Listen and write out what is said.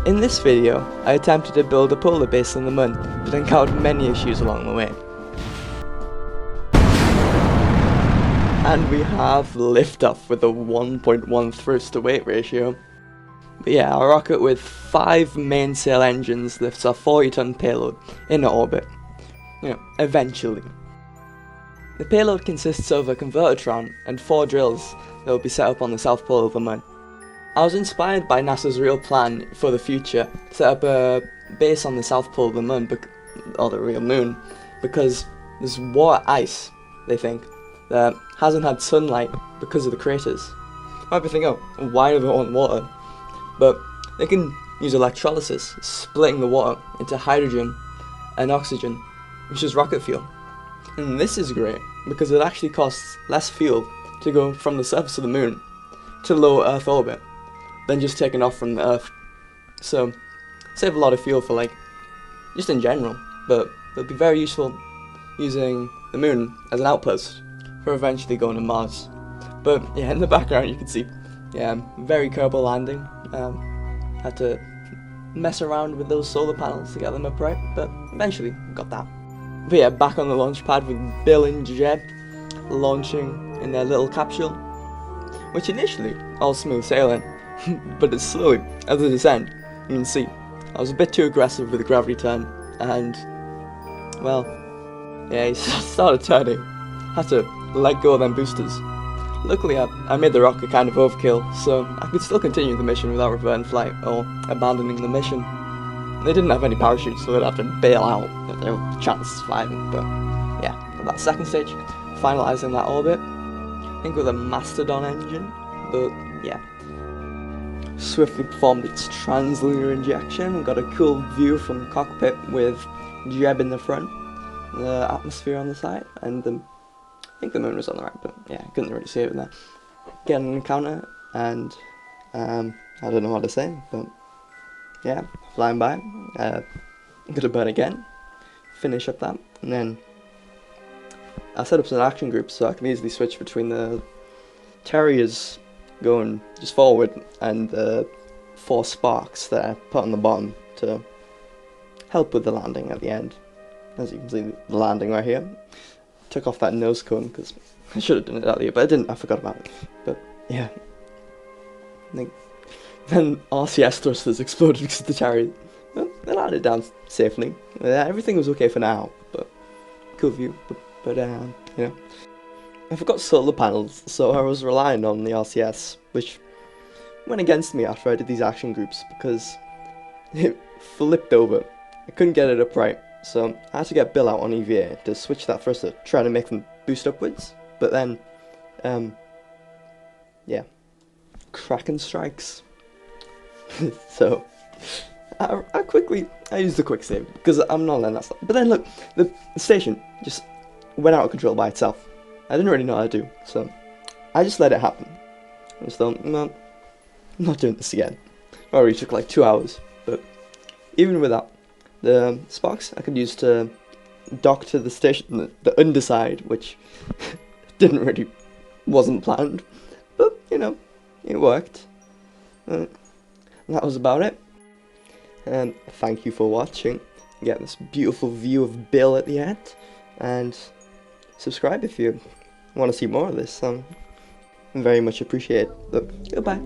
In this video, I attempted to build a polar base on the moon, but encountered many issues along the way. And we have liftoff with a 1.1 thrust to weight ratio. But yeah, our rocket with 5 mainsail engines lifts our 40-ton payload into orbit. Eventually. The payload consists of a convertitron and 4 drills that will be set up on the south pole of the moon. I was inspired by NASA's real plan for the future to set up a base on the south pole of the moon, or the real moon, because there's water ice, they think, that hasn't had sunlight because of the craters. You might be thinking, oh, why do they want water? But they can use electrolysis, splitting the water into hydrogen and oxygen, which is rocket fuel. And this is great, because it actually costs less fuel to go from the surface of the moon to low Earth orbit than just taking off from the Earth. So, save a lot of fuel for just in general, but it'll be very useful using the moon as an outpost for eventually going to Mars. But yeah, in the background you can see, very Kerbal landing. Had to mess around with those solar panels to get them upright, but eventually got that. But yeah, back on the launch pad with Bill and Jeb launching in their little capsule, which initially all smooth sailing, but it's slowly, as they descend, you can see, I was a bit too aggressive with the gravity turn, and, well, yeah, he started turning. Had to let go of them boosters. Luckily, I made the rocket kind of overkill, so I could still continue the mission without reverting flight or abandoning the mission. They didn't have any parachutes, so they'd have to bail out if there were chances of surviving, but yeah, that second stage, finalising that orbit, I think with a Mastodon engine, but yeah. Swiftly performed its translunar injection and got a cool view from the cockpit with Jeb in the front, the atmosphere on the side, and I think the moon was on the right, but yeah, I couldn't really see it there. Get an encounter, and I don't know what to say, but yeah, flying by. Gonna burn again, finish up that, and then I set up some action groups so I can easily switch between the Terriers going just forward and the 4 sparks that I put on the bottom to help with the landing at the end. As you can see, the landing right here. Took off that nose cone because I should have done it earlier, but I didn't. I forgot about it. But yeah, then RCS thrusters exploded because of the chariot. Well, they landed down safely. Everything was okay for now, but cool view. But I forgot solar panels, so I was relying on the RCS, which went against me after I did these action groups because it flipped over. I couldn't get it upright. So I had to get Bill out on EVA to switch that thruster, try to make them boost upwards, but then, Kraken strikes. So, I used the quick save, because I'm not letting that stop. But then look, the station just went out of control by itself. I didn't really know how to do, so I just let it happen. I just thought, no, I'm not doing this again. It already took like 2 hours, but even with that, the sparks I could use to dock to the station, the underside, which wasn't planned, but it worked. That was about it. And thank you for watching. You get this beautiful view of Bill at the end, and subscribe if you want to see more of this. Very much appreciate it. Look, goodbye.